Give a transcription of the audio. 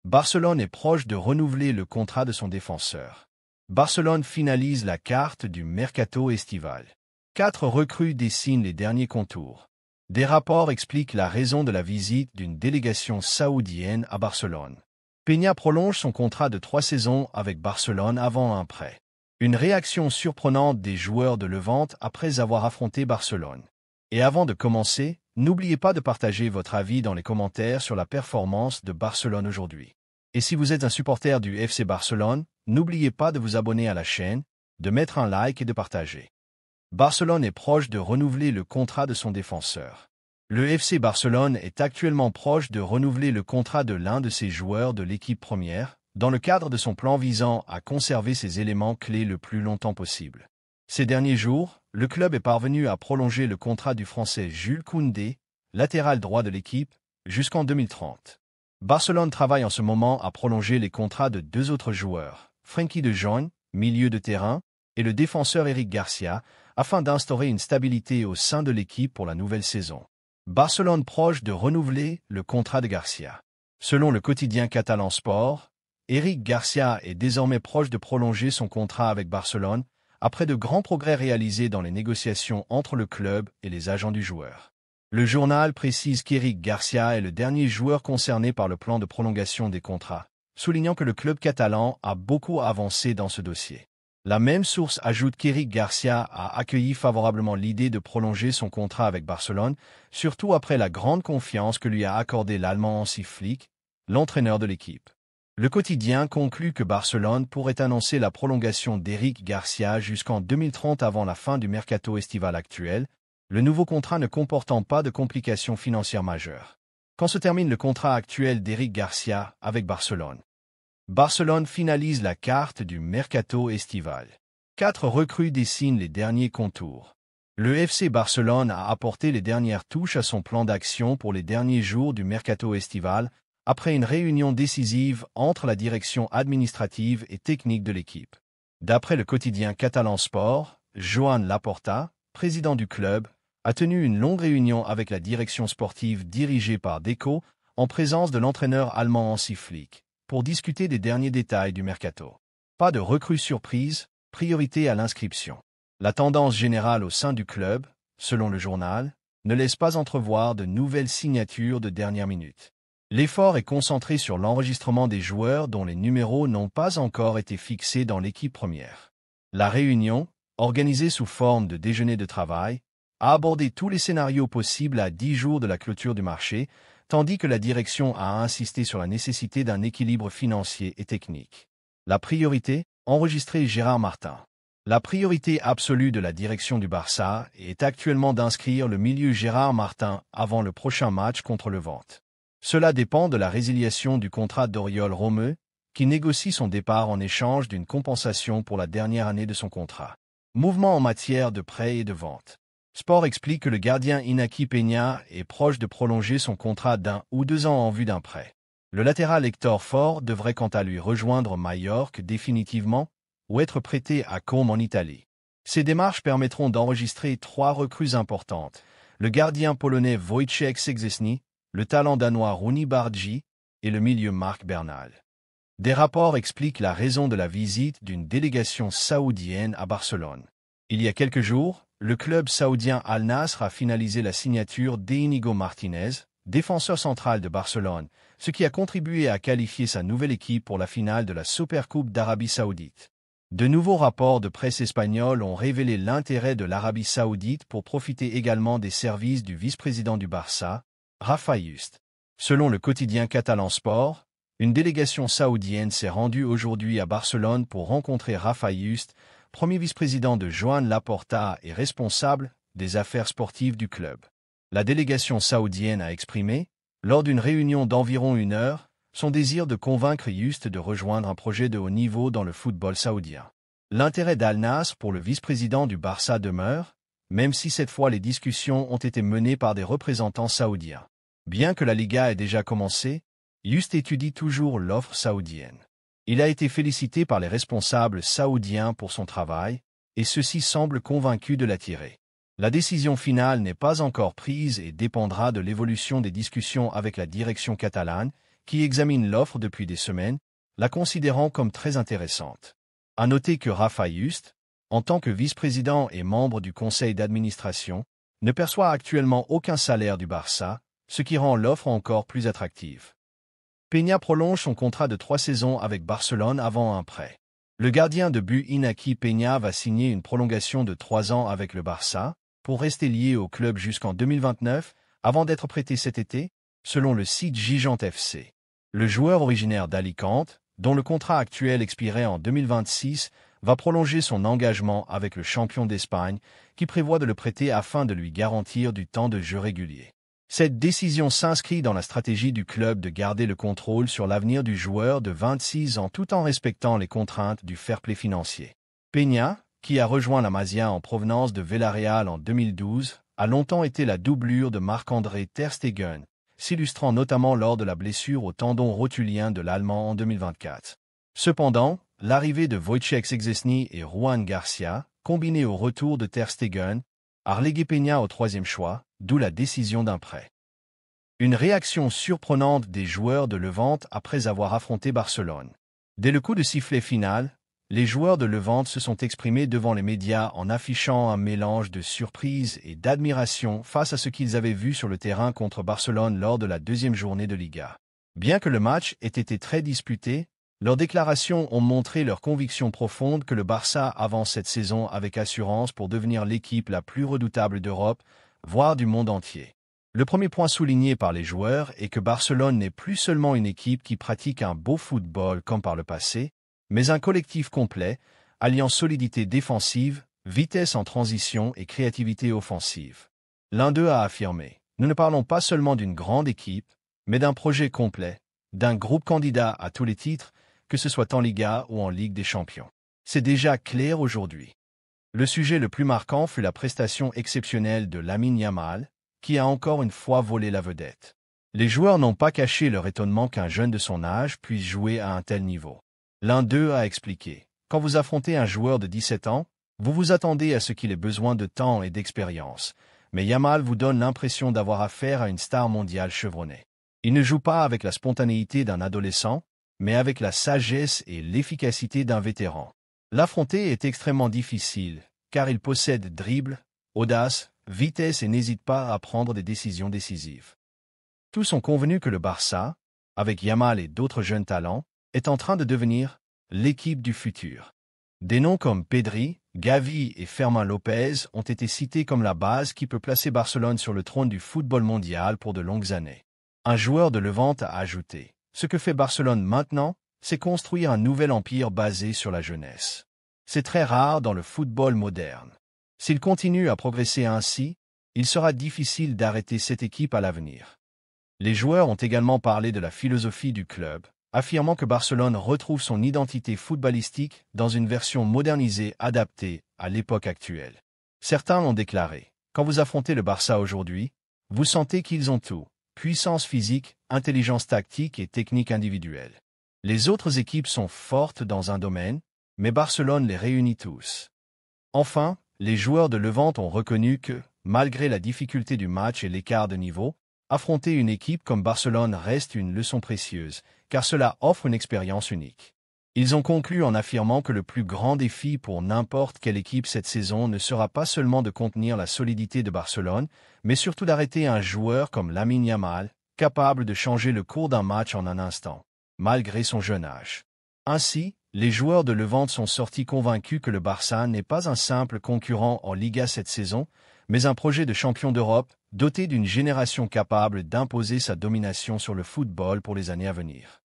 Barcelone est proche de renouveler le contrat de son défenseur. Barcelone finalise la carte du mercato estival. 4 recrues dessinent les derniers contours. Des rapports expliquent la raison de la visite d'une délégation saoudienne à Barcelone. Peña prolonge son contrat de 3 saisons avec Barcelone avant un prêt. Une réaction surprenante des joueurs de Levante après avoir affronté Barcelone. Et avant de commencer, n'oubliez pas de partager votre avis dans les commentaires sur la performance de Barcelone aujourd'hui. Et si vous êtes un supporter du FC Barcelone, n'oubliez pas de vous abonner à la chaîne, de mettre un like et de partager. Barcelone est proche de renouveler le contrat de son défenseur. Le FC Barcelone est actuellement proche de renouveler le contrat de l'un de ses joueurs de l'équipe première, dans le cadre de son plan visant à conserver ses éléments clés le plus longtemps possible. Ces derniers jours, le club est parvenu à prolonger le contrat du Français Jules Koundé, latéral droit de l'équipe, jusqu'en 2030. Barcelone travaille en ce moment à prolonger les contrats de 2 autres joueurs, Frenkie de Jong, milieu de terrain, et le défenseur Eric Garcia, afin d'instaurer une stabilité au sein de l'équipe pour la nouvelle saison. Barcelone proche de renouveler le contrat de Garcia. Selon le quotidien catalan Sport, Eric Garcia est désormais proche de prolonger son contrat avec Barcelone, après de grands progrès réalisés dans les négociations entre le club et les agents du joueur. Le journal précise qu'Eric Garcia est le dernier joueur concerné par le plan de prolongation des contrats, soulignant que le club catalan a beaucoup avancé dans ce dossier. La même source ajoute qu'Eric Garcia a accueilli favorablement l'idée de prolonger son contrat avec Barcelone, surtout après la grande confiance que lui a accordée l'Allemand Hansi Flick, l'entraîneur de l'équipe. Le quotidien conclut que Barcelone pourrait annoncer la prolongation d'Eric Garcia jusqu'en 2030 avant la fin du mercato estival actuel, le nouveau contrat ne comportant pas de complications financières majeures. Quand se termine le contrat actuel d'Eric Garcia avec Barcelone? Barcelone finalise la carte du mercato estival. 4 recrues dessinent les derniers contours. Le FC Barcelone a apporté les dernières touches à son plan d'action pour les derniers jours du mercato estival, après une réunion décisive entre la direction administrative et technique de l'équipe. D'après le quotidien catalan Sport, Joan Laporta, président du club, a tenu une longue réunion avec la direction sportive dirigée par Deco, en présence de l'entraîneur allemand Hansi Flick, pour discuter des derniers détails du mercato. Pas de recrue surprise, priorité à l'inscription. La tendance générale au sein du club, selon le journal, ne laisse pas entrevoir de nouvelles signatures de dernière minute. L'effort est concentré sur l'enregistrement des joueurs dont les numéros n'ont pas encore été fixés dans l'équipe première. La réunion, organisée sous forme de déjeuner de travail, a abordé tous les scénarios possibles à 10 jours de la clôture du marché, tandis que la direction a insisté sur la nécessité d'un équilibre financier et technique. La priorité, enregistrer Gérard Martin. La priorité absolue de la direction du Barça est actuellement d'inscrire le milieu Gérard Martin avant le prochain match contre Levante. Cela dépend de la résiliation du contrat d'Oriol Romeu, qui négocie son départ en échange d'une compensation pour la dernière année de son contrat. Mouvement en matière de prêt et de vente. Sport explique que le gardien Iñaki Peña est proche de prolonger son contrat d'1 ou 2 ans en vue d'un prêt. Le latéral Hector Ford devrait quant à lui rejoindre Majorque définitivement ou être prêté à Comme en Italie. Ces démarches permettront d'enregistrer 3 recrues importantes, le gardien polonais Wojciech Szczesny, le talent danois Rooney Bargi et le milieu Marc Bernal. Des rapports expliquent la raison de la visite d'une délégation saoudienne à Barcelone. Il y a quelques jours, le club saoudien Al Nasr a finalisé la signature d'Íñigo Martínez, défenseur central de Barcelone, ce qui a contribué à qualifier sa nouvelle équipe pour la finale de la Supercoupe d'Arabie Saoudite. De nouveaux rapports de presse espagnole ont révélé l'intérêt de l'Arabie Saoudite pour profiter également des services du vice-président du Barça, Rafa Just. Selon le quotidien catalan Sport, une délégation saoudienne s'est rendue aujourd'hui à Barcelone pour rencontrer Rafa Just, premier vice-président de Joan Laporta et responsable des affaires sportives du club. La délégation saoudienne a exprimé, lors d'une réunion d'environ 1 heure, son désir de convaincre Just de rejoindre un projet de haut niveau dans le football saoudien. L'intérêt d'Al Nasr pour le vice-président du Barça demeure, même si cette fois les discussions ont été menées par des représentants saoudiens. Bien que la Liga ait déjà commencé, Just étudie toujours l'offre saoudienne. Il a été félicité par les responsables saoudiens pour son travail, et ceux-ci semblent convaincus de l'attirer. La décision finale n'est pas encore prise et dépendra de l'évolution des discussions avec la direction catalane, qui examine l'offre depuis des semaines, la considérant comme très intéressante. À noter que Rafa Just, en tant que vice-président et membre du conseil d'administration, ne perçoit actuellement aucun salaire du Barça, ce qui rend l'offre encore plus attractive. Peña prolonge son contrat de 3 saisons avec Barcelone avant un prêt. Le gardien de but Iñaki Peña va signer une prolongation de 3 ans avec le Barça, pour rester lié au club jusqu'en 2029, avant d'être prêté cet été, selon le site Gigante FC. Le joueur originaire d'Alicante, dont le contrat actuel expirait en 2026, va prolonger son engagement avec le champion d'Espagne, qui prévoit de le prêter afin de lui garantir du temps de jeu régulier. Cette décision s'inscrit dans la stratégie du club de garder le contrôle sur l'avenir du joueur de 26 ans tout en respectant les contraintes du fair-play financier. Peña, qui a rejoint la Masia en provenance de Villarreal en 2012, a longtemps été la doublure de Marc-André ter Stegen, s'illustrant notamment lors de la blessure au tendon rotulien de l'Allemand en 2024. Cependant, l'arrivée de Wojciech Szczęsny et Juan Garcia, combinée au retour de ter Stegen, a relégué Peña au 3e choix, d'où la décision d'un prêt. Une réaction surprenante des joueurs de Levante après avoir affronté Barcelone. Dès le coup de sifflet final, les joueurs de Levante se sont exprimés devant les médias en affichant un mélange de surprise et d'admiration face à ce qu'ils avaient vu sur le terrain contre Barcelone lors de la 2e journée de Liga. Bien que le match ait été très disputé, leurs déclarations ont montré leur conviction profonde que le Barça avance cette saison avec assurance pour devenir l'équipe la plus redoutable d'Europe, voire du monde entier. Le premier point souligné par les joueurs est que Barcelone n'est plus seulement une équipe qui pratique un beau football comme par le passé, mais un collectif complet, alliant solidité défensive, vitesse en transition et créativité offensive. L'un d'eux a affirmé « Nous ne parlons pas seulement d'une grande équipe, mais d'un projet complet, d'un groupe candidat à tous les titres, que ce soit en Liga ou en Ligue des Champions. » C'est déjà clair aujourd'hui. Le sujet le plus marquant fut la prestation exceptionnelle de Lamine Yamal, qui a encore une fois volé la vedette. Les joueurs n'ont pas caché leur étonnement qu'un jeune de son âge puisse jouer à un tel niveau. L'un d'eux a expliqué « Quand vous affrontez un joueur de 17 ans, vous vous attendez à ce qu'il ait besoin de temps et d'expérience, mais Yamal vous donne l'impression d'avoir affaire à une star mondiale chevronnée. Il ne joue pas avec la spontanéité d'un adolescent, mais avec la sagesse et l'efficacité d'un vétéran. L'affronter est extrêmement difficile, car il possède dribble, audace, vitesse et n'hésite pas à prendre des décisions décisives. » Tous sont convenus que le Barça, avec Yamal et d'autres jeunes talents, est en train de devenir l'équipe du futur. Des noms comme Pedri, Gavi et Fermín López ont été cités comme la base qui peut placer Barcelone sur le trône du football mondial pour de longues années. Un joueur de Levante a ajouté « Ce que fait Barcelone maintenant, c'est construire un nouvel empire basé sur la jeunesse. C'est très rare dans le football moderne. S'il continue à progresser ainsi, il sera difficile d'arrêter cette équipe à l'avenir. » Les joueurs ont également parlé de la philosophie du club, affirmant que Barcelone retrouve son identité footballistique dans une version modernisée adaptée à l'époque actuelle. Certains ont déclaré « Quand vous affrontez le Barça aujourd'hui, vous sentez qu'ils ont tout, puissance physique, intelligence tactique et technique individuelle. Les autres équipes sont fortes dans un domaine, mais Barcelone les réunit tous. » Enfin, les joueurs de Levante ont reconnu que, malgré la difficulté du match et l'écart de niveau, affronter une équipe comme Barcelone reste une leçon précieuse, car cela offre une expérience unique. Ils ont conclu en affirmant que le plus grand défi pour n'importe quelle équipe cette saison ne sera pas seulement de contenir la solidité de Barcelone, mais surtout d'arrêter un joueur comme Lamine Yamal, capable de changer le cours d'un match en un instant, malgré son jeune âge. Ainsi, les joueurs de Levante sont sortis convaincus que le Barça n'est pas un simple concurrent en Liga cette saison, mais un projet de champion d'Europe, doté d'une génération capable d'imposer sa domination sur le football pour les années à venir.